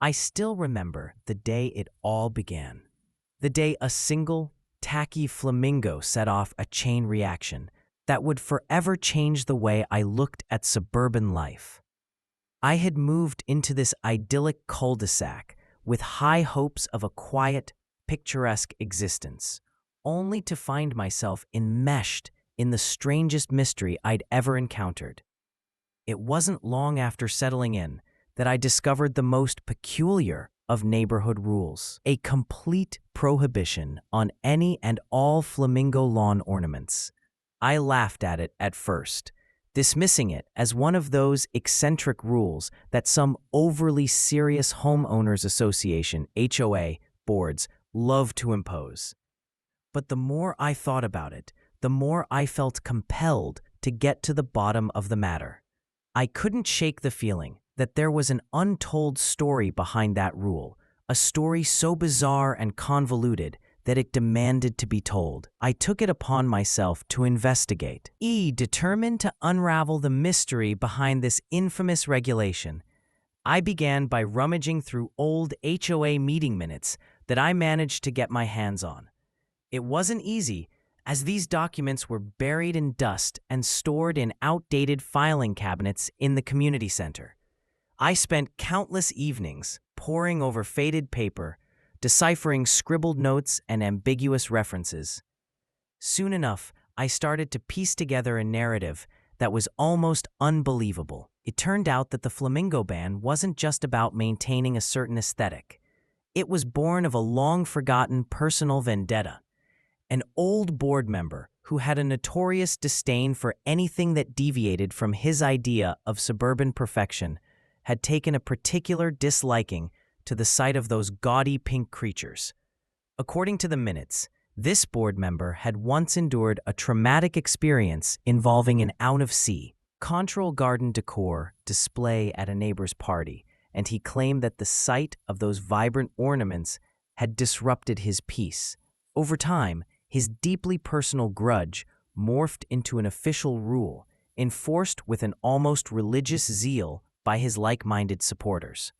I still remember the day it all began. The day a single, tacky flamingo set off a chain reaction that would forever change the way I looked at suburban life. I had moved into this idyllic cul-de-sac with high hopes of a quiet, picturesque existence, only to find myself enmeshed in the strangest mystery I'd ever encountered. It wasn't long after settling in that I discovered the most peculiar of neighborhood rules: a complete prohibition on any and all flamingo lawn ornaments. I laughed at it at first, dismissing it as one of those eccentric rules that some overly serious homeowners association (HOA) boards love to impose. But the more I thought about it, the more I felt compelled to get to the bottom of the matter. I couldn't shake the feeling that there was an untold story behind that rule, a story so bizarre and convoluted that it demanded to be told. I took it upon myself to investigate. Determined to unravel the mystery behind this infamous regulation, I began by rummaging through old HOA meeting minutes that I managed to get my hands on. It wasn't easy, as these documents were buried in dust and stored in outdated filing cabinets in the community center. I spent countless evenings poring over faded paper, deciphering scribbled notes and ambiguous references. Soon enough, I started to piece together a narrative that was almost unbelievable. It turned out that the flamingo ban wasn't just about maintaining a certain aesthetic. It was born of a long-forgotten personal vendetta. An old board member who had a notorious disdain for anything that deviated from his idea of suburban perfection had taken a particular disliking to the sight of those gaudy pink creatures. According to the minutes, this board member had once endured a traumatic experience involving an out-of-sea, control garden decor display at a neighbor's party, and he claimed that the sight of those vibrant ornaments had disrupted his peace. Over time, his deeply personal grudge morphed into an official rule, enforced with an almost religious zeal by his like-minded supporters.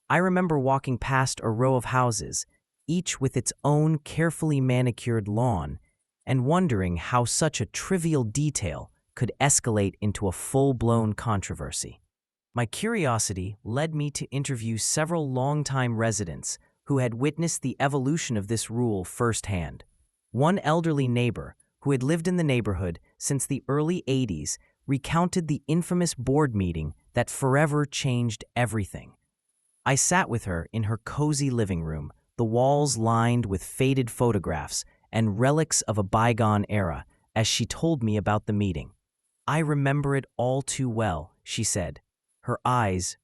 I remember walking past a row of houses, each with its own carefully manicured lawn, and wondering how such a trivial detail could escalate into a full-blown controversy. My curiosity led me to interview several longtime residents who had witnessed the evolution of this rule firsthand. One elderly neighbor, who had lived in the neighborhood since the early 80s, recounted the infamous board meeting that forever changed everything. I sat with her in her cozy living room, the walls lined with faded photographs and relics of a bygone era, as she told me about the meeting. "I remember it all too well," she said, her eyes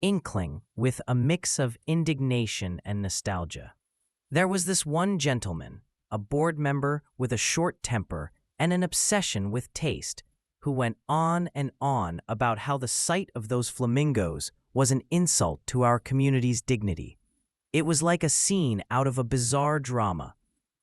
inkling with a mix of indignation and nostalgia. "There was this one gentleman, a board member with a short temper and an obsession with taste, who went on and on about how the sight of those flamingos was an insult to our community's dignity. It was like a scene out of a bizarre drama.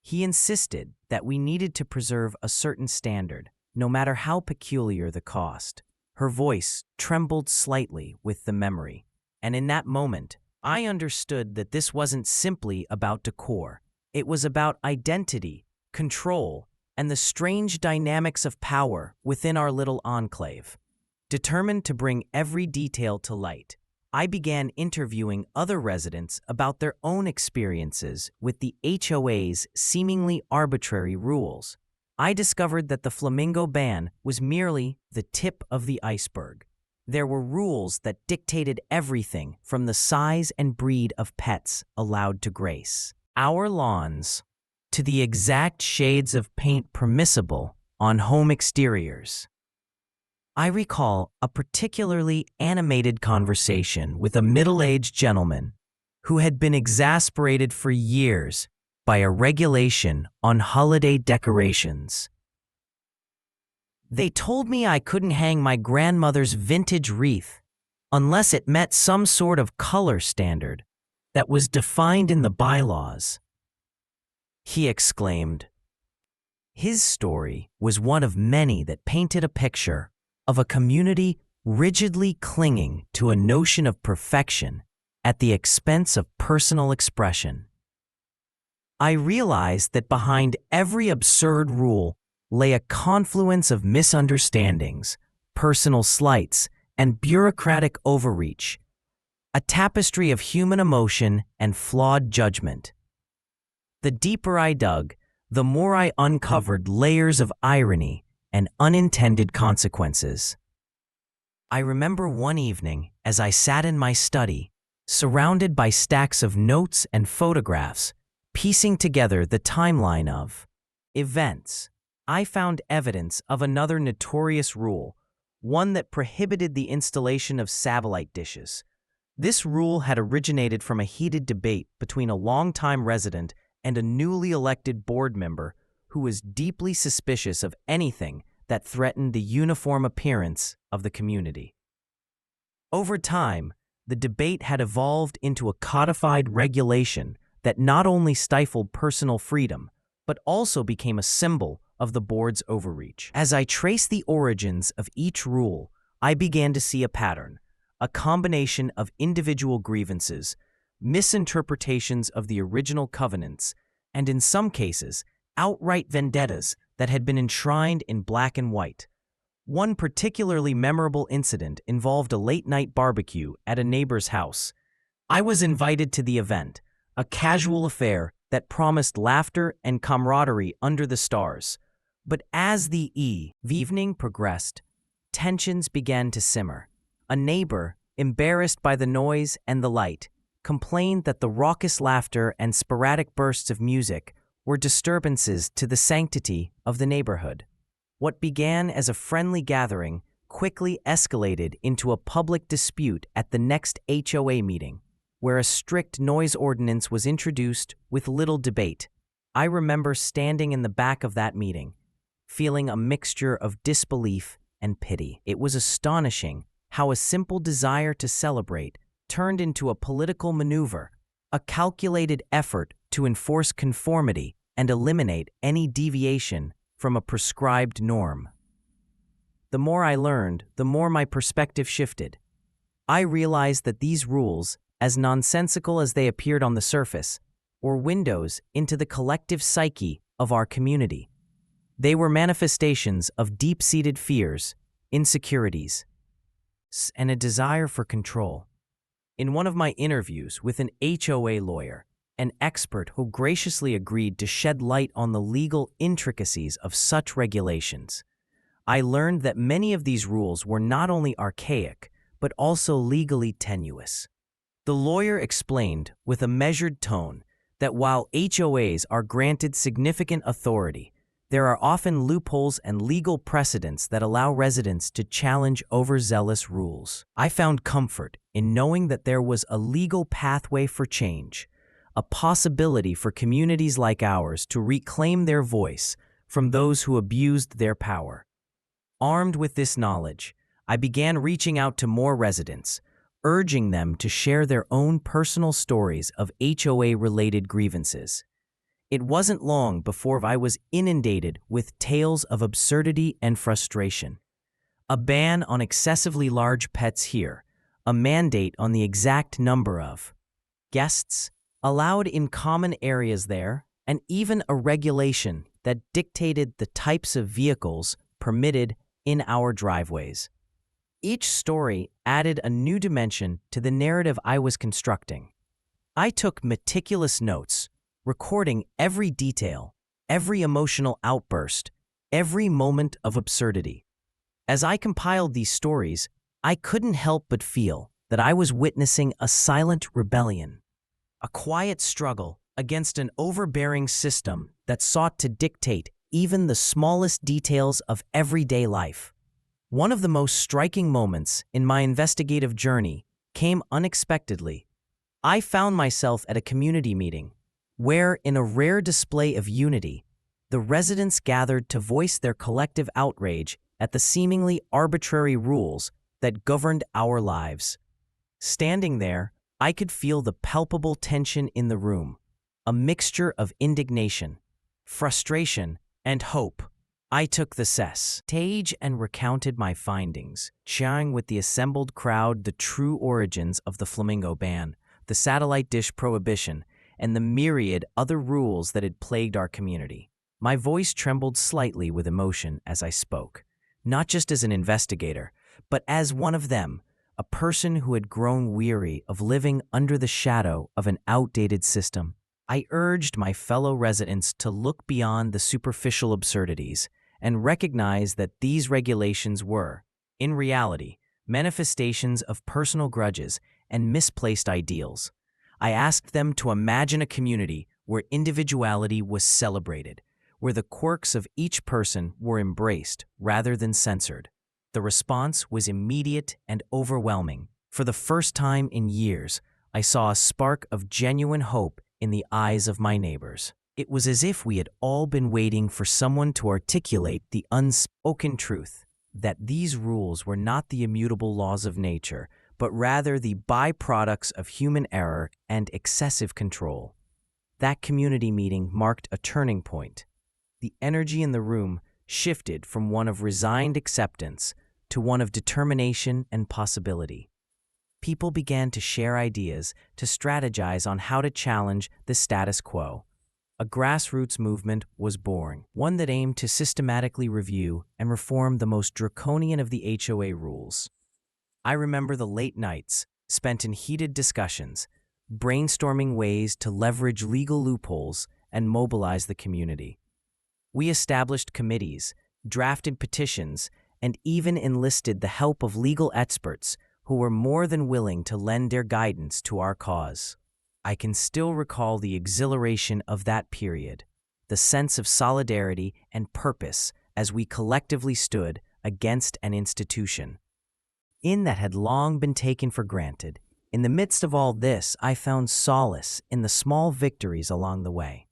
He insisted that we needed to preserve a certain standard, no matter how peculiar the cost." Her voice trembled slightly with the memory, and in that moment, I understood that this wasn't simply about decor. It was about identity, control, and the strange dynamics of power within our little enclave. Determined to bring every detail to light, I began interviewing other residents about their own experiences with the HOA's seemingly arbitrary rules. I discovered that the flamingo ban was merely the tip of the iceberg. There were rules that dictated everything from the size and breed of pets allowed to grace our lawns to the exact shades of paint permissible on home exteriors. I recall a particularly animated conversation with a middle-aged gentleman who had been exasperated for years by a regulation on holiday decorations. "They told me I couldn't hang my grandmother's vintage wreath unless it met some sort of color standard that was defined in the bylaws," he exclaimed. His story was one of many that painted a picture of a community rigidly clinging to a notion of perfection at the expense of personal expression. I realized that behind every absurd rule lay a confluence of misunderstandings, personal slights, and bureaucratic overreach, a tapestry of human emotion and flawed judgment. The deeper I dug, the more I uncovered layers of irony and unintended consequences. I remember one evening as I sat in my study, surrounded by stacks of notes and photographs, piecing together the timeline of events. I found evidence of another notorious rule, one that prohibited the installation of satellite dishes. This rule had originated from a heated debate between a longtime resident and a newly elected board member who was deeply suspicious of anything that threatened the uniform appearance of the community. Over time, the debate had evolved into a codified regulation that not only stifled personal freedom, but also became a symbol of the board's overreach. As I traced the origins of each rule, I began to see a pattern, a combination of individual grievances, misinterpretations of the original covenants, and in some cases, outright vendettas that had been enshrined in black and white. One particularly memorable incident involved a late-night barbecue at a neighbor's house. I was invited to the event, a casual affair that promised laughter and camaraderie under the stars. But as the evening progressed, tensions began to simmer. A neighbor, embarrassed by the noise and the light, complained that the raucous laughter and sporadic bursts of music were disturbances to the sanctity of the neighborhood. What began as a friendly gathering quickly escalated into a public dispute at the next HOA meeting, where a strict noise ordinance was introduced with little debate. I remember standing in the back of that meeting, feeling a mixture of disbelief and pity. It was astonishing how a simple desire to celebrate turned into a political maneuver, a calculated effort to enforce conformity and eliminate any deviation from a prescribed norm. The more I learned, the more my perspective shifted. I realized that these rules, as nonsensical as they appeared on the surface, were windows into the collective psyche of our community. They were manifestations of deep-seated fears, insecurities, and a desire for control. In one of my interviews with an HOA lawyer, an expert who graciously agreed to shed light on the legal intricacies of such regulations, I learned that many of these rules were not only archaic, but also legally tenuous. The lawyer explained with a measured tone that while HOAs are granted significant authority, there are often loopholes and legal precedents that allow residents to challenge overzealous rules. I found comfort in knowing that there was a legal pathway for change, a possibility for communities like ours to reclaim their voice from those who abused their power. Armed with this knowledge, I began reaching out to more residents, urging them to share their own personal stories of HOA-related grievances. It wasn't long before I was inundated with tales of absurdity and frustration. A ban on excessively large pets here, a mandate on the exact number of guests allowed in common areas there, and even a regulation that dictated the types of vehicles permitted in our driveways. Each story added a new dimension to the narrative I was constructing. I took meticulous notes, recording every detail, every emotional outburst, every moment of absurdity. As I compiled these stories, I couldn't help but feel that I was witnessing a silent rebellion, a quiet struggle against an overbearing system that sought to dictate even the smallest details of everyday life. One of the most striking moments in my investigative journey came unexpectedly. I found myself at a community meeting where, in a rare display of unity, the residents gathered to voice their collective outrage at the seemingly arbitrary rules that governed our lives. Standing there, I could feel the palpable tension in the room, a mixture of indignation, frustration, and hope. I took the stage and recounted my findings, sharing with the assembled crowd the true origins of the Flamingo ban, the satellite dish prohibition, and the myriad other rules that had plagued our community. My voice trembled slightly with emotion as I spoke, not just as an investigator, but as one of them, a person who had grown weary of living under the shadow of an outdated system. I urged my fellow residents to look beyond the superficial absurdities and recognize that these regulations were, in reality, manifestations of personal grudges and misplaced ideals. I asked them to imagine a community where individuality was celebrated, where the quirks of each person were embraced rather than censored. The response was immediate and overwhelming. For the first time in years, I saw a spark of genuine hope in the eyes of my neighbors. It was as if we had all been waiting for someone to articulate the unspoken truth, that these rules were not the immutable laws of nature, but rather the byproducts of human error and excessive control. That community meeting marked a turning point. The energy in the room shifted from one of resigned acceptance to one of determination and possibility. People began to share ideas, to strategize on how to challenge the status quo. A grassroots movement was born, one that aimed to systematically review and reform the most draconian of the HOA rules. I remember the late nights spent in heated discussions, brainstorming ways to leverage legal loopholes and mobilize the community. We established committees, drafted petitions, and even enlisted the help of legal experts who were more than willing to lend their guidance to our cause. I can still recall the exhilaration of that period, the sense of solidarity and purpose as we collectively stood against an institution that had long been taken for granted. In the midst of all this, I found solace in the small victories along the way.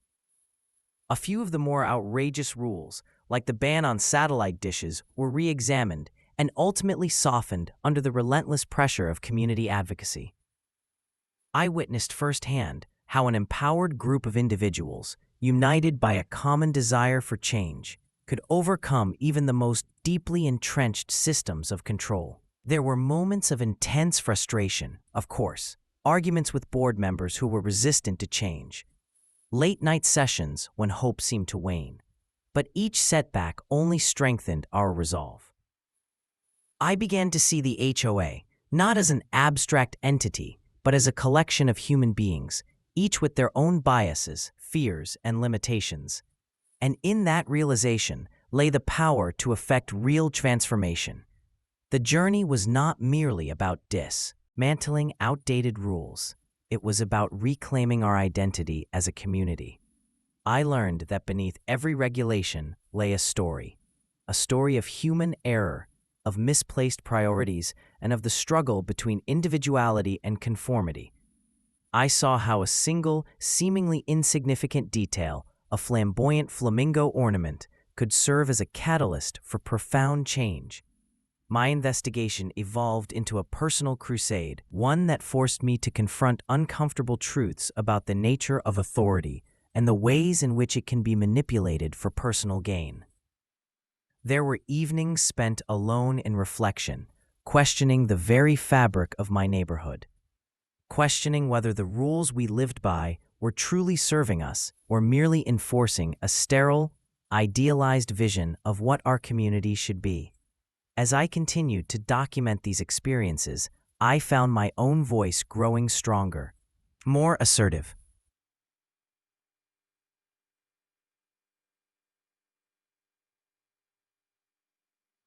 A few of the more outrageous rules, like the ban on satellite dishes, were re-examined and ultimately softened under the relentless pressure of community advocacy. I witnessed firsthand how an empowered group of individuals, united by a common desire for change, could overcome even the most deeply entrenched systems of control. There were moments of intense frustration, of course, arguments with board members who were resistant to change, late-night sessions when hope seemed to wane, but each setback only strengthened our resolve. I began to see the HOA not as an abstract entity, but as a collection of human beings, each with their own biases, fears, and limitations. And in that realization lay the power to effect real transformation. The journey was not merely about dismantling outdated rules. It was about reclaiming our identity as a community. I learned that beneath every regulation lay a story of human error, of misplaced priorities, and of the struggle between individuality and conformity. I saw how a single, seemingly insignificant detail, a flamboyant flamingo ornament, could serve as a catalyst for profound change. My investigation evolved into a personal crusade, one that forced me to confront uncomfortable truths about the nature of authority and the ways in which it can be manipulated for personal gain. There were evenings spent alone in reflection, questioning the very fabric of my neighborhood, questioning whether the rules we lived by were truly serving us or merely enforcing a sterile, idealized vision of what our community should be. As I continued to document these experiences, I found my own voice growing stronger, more assertive.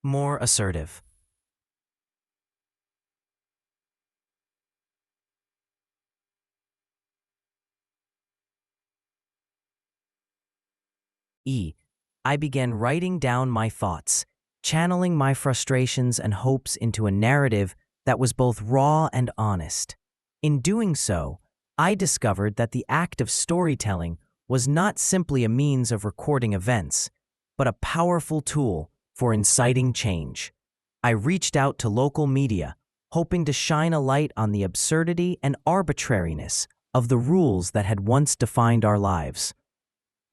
More assertive. I began writing down my thoughts, channeling my frustrations and hopes into a narrative that was both raw and honest. In doing so, I discovered that the act of storytelling was not simply a means of recording events, but a powerful tool for inciting change. I reached out to local media, hoping to shine a light on the absurdity and arbitrariness of the rules that had once defined our lives.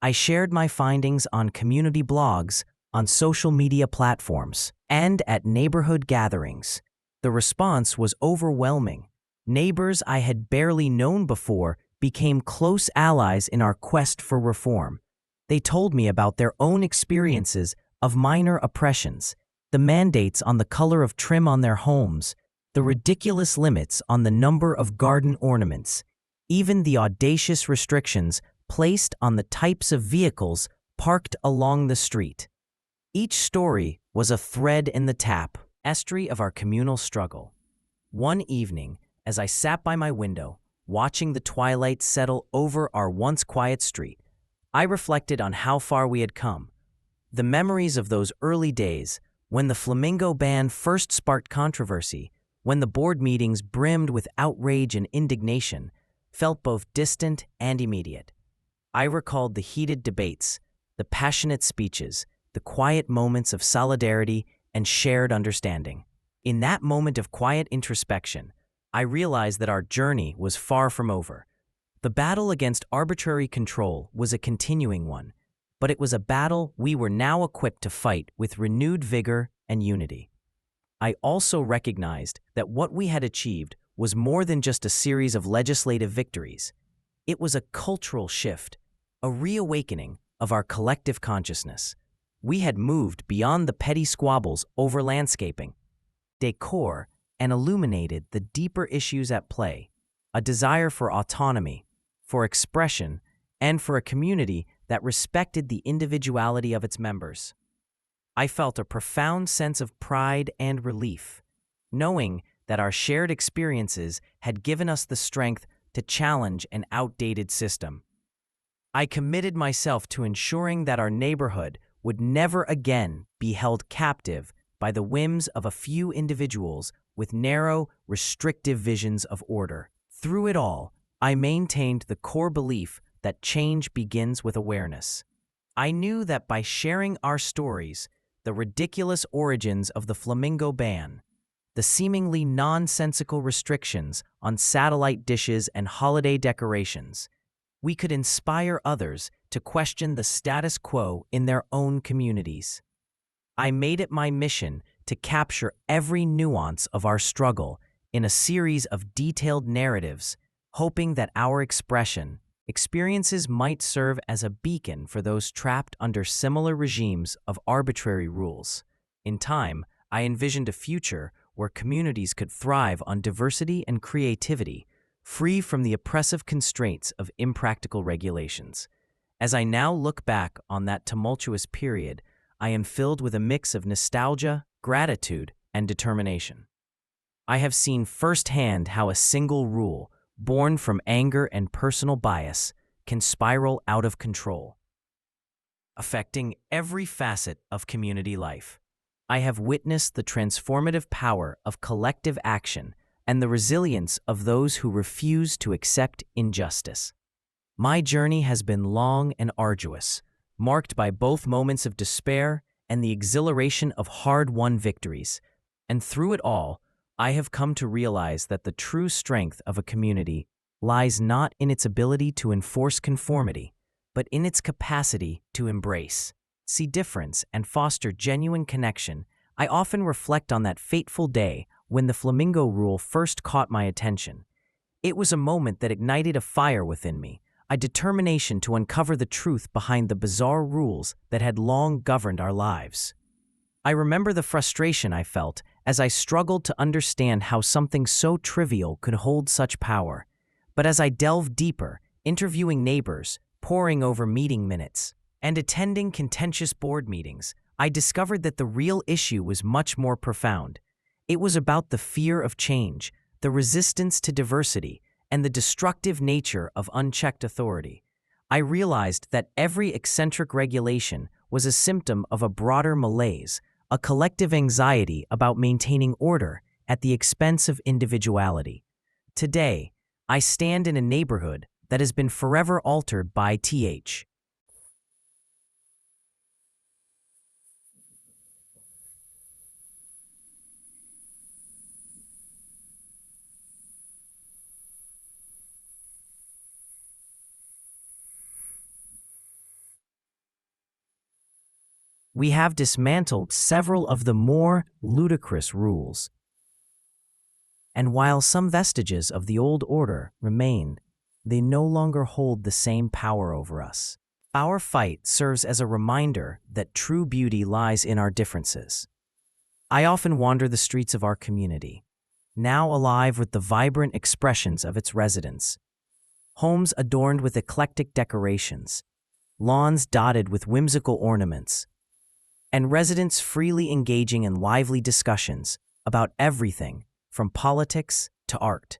I shared my findings on community blogs, on social media platforms, and at neighborhood gatherings. The response was overwhelming. Neighbors I had barely known before became close allies in our quest for reform. They told me about their own experiences of minor oppressions, the mandates on the color of trim on their homes, the ridiculous limits on the number of garden ornaments, even the audacious restrictions placed on the types of vehicles parked along the street. Each story was a thread in the tapestry of our communal struggle. One evening, as I sat by my window, watching the twilight settle over our once quiet street, I reflected on how far we had come. The memories of those early days, when the Flamingo ban first sparked controversy, when the board meetings brimmed with outrage and indignation, felt both distant and immediate. I recalled the heated debates, the passionate speeches, the quiet moments of solidarity and shared understanding. In that moment of quiet introspection, I realized that our journey was far from over. The battle against arbitrary control was a continuing one, but it was a battle we were now equipped to fight with renewed vigor and unity. I also recognized that what we had achieved was more than just a series of legislative victories. It was a cultural shift, a reawakening of our collective consciousness. We had moved beyond the petty squabbles over landscaping, decor, and illuminated the deeper issues at play, a desire for autonomy, for expression, and for a community that respected the individuality of its members. I felt a profound sense of pride and relief, knowing that our shared experiences had given us the strength to challenge an outdated system. I committed myself to ensuring that our neighborhood would never again be held captive by the whims of a few individuals with narrow, restrictive visions of order. Through it all, I maintained the core belief that change begins with awareness. I knew that by sharing our stories, the ridiculous origins of the Flamingo ban, the seemingly nonsensical restrictions on satellite dishes and holiday decorations, we could inspire others to question the status quo in their own communities. I made it my mission to capture every nuance of our struggle in a series of detailed narratives, hoping that our experiences might serve as a beacon for those trapped under similar regimes of arbitrary rules. In time, I envisioned a future where communities could thrive on diversity and creativity, free from the oppressive constraints of impractical regulations. As I now look back on that tumultuous period, I am filled with a mix of nostalgia, gratitude, and determination. I have seen firsthand how a single rule, born from anger and personal bias, can spiral out of control, affecting every facet of community life. I have witnessed the transformative power of collective action and the resilience of those who refuse to accept injustice. My journey has been long and arduous, marked by both moments of despair and the exhilaration of hard-won victories. And through it all, I have come to realize that the true strength of a community lies not in its ability to enforce conformity, but in its capacity to embrace, see difference, and foster genuine connection. I often reflect on that fateful day when the Flamingo rule first caught my attention. It was a moment that ignited a fire within me, a determination to uncover the truth behind the bizarre rules that had long governed our lives. I remember the frustration I felt as I struggled to understand how something so trivial could hold such power. But as I delved deeper, interviewing neighbors, poring over meeting minutes, and attending contentious board meetings, I discovered that the real issue was much more profound. It was about the fear of change, the resistance to diversity, and the destructive nature of unchecked authority. I realized that every eccentric regulation was a symptom of a broader malaise, a collective anxiety about maintaining order at the expense of individuality. Today, I stand in a neighborhood that has been forever altered by th. We have dismantled several of the more ludicrous rules. And while some vestiges of the old order remain, they no longer hold the same power over us. Our fight serves as a reminder that true beauty lies in our differences. I often wander the streets of our community, now alive with the vibrant expressions of its residents. Homes adorned with eclectic decorations, lawns dotted with whimsical ornaments, and residents freely engaging in lively discussions about everything from politics to art.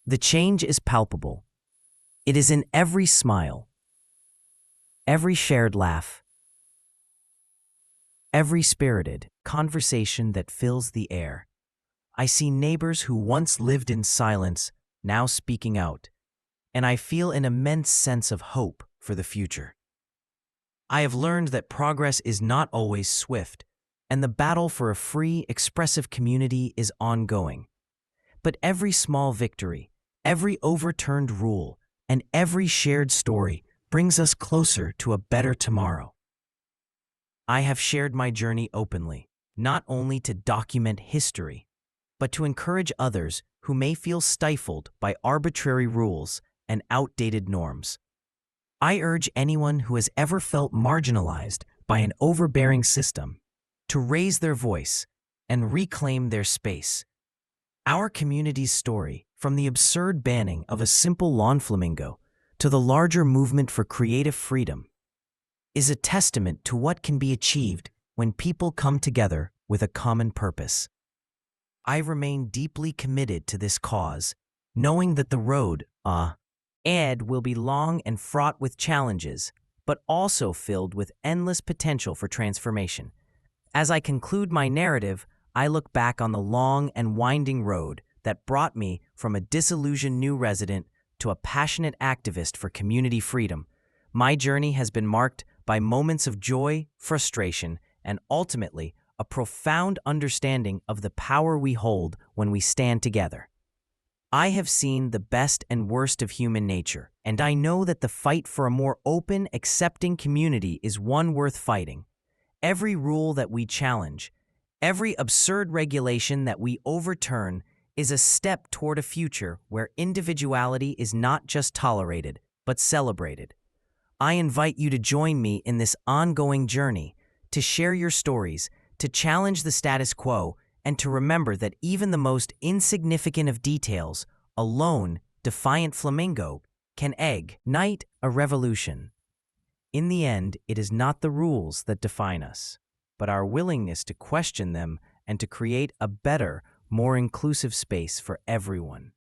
The change is palpable. It is in every smile, every shared laugh, every spirited conversation that fills the air. I see neighbors who once lived in silence now speaking out, and I feel an immense sense of hope for the future. I have learned that progress is not always swift, and the battle for a free, expressive community is ongoing. But every small victory, every overturned rule, and every shared story brings us closer to a better tomorrow. I have shared my journey openly, not only to document history, but to encourage others who may feel stifled by arbitrary rules and outdated norms. I urge anyone who has ever felt marginalized by an overbearing system to raise their voice and reclaim their space. Our community's story, from the absurd banning of a simple lawn flamingo to the larger movement for creative freedom, is a testament to what can be achieved when people come together with a common purpose. I remain deeply committed to this cause, knowing that the road ahead will be long and fraught with challenges, but also filled with endless potential for transformation. As I conclude my narrative, I look back on the long and winding road that brought me from a disillusioned new resident to a passionate activist for community freedom. My journey has been marked by moments of joy, frustration, and ultimately a profound understanding of the power we hold when we stand together. I have seen the best and worst of human nature, and I know that the fight for a more open, accepting community is one worth fighting. Every rule that we challenge, every absurd regulation that we overturn is a step toward a future where individuality is not just tolerated, but celebrated. I invite you to join me in this ongoing journey, to share your stories, to challenge the status quo, and to remember that even the most insignificant of details, a lone, defiant flamingo, can ignite a revolution. In the end, it is not the rules that define us, but our willingness to question them and to create a better, more inclusive space for everyone.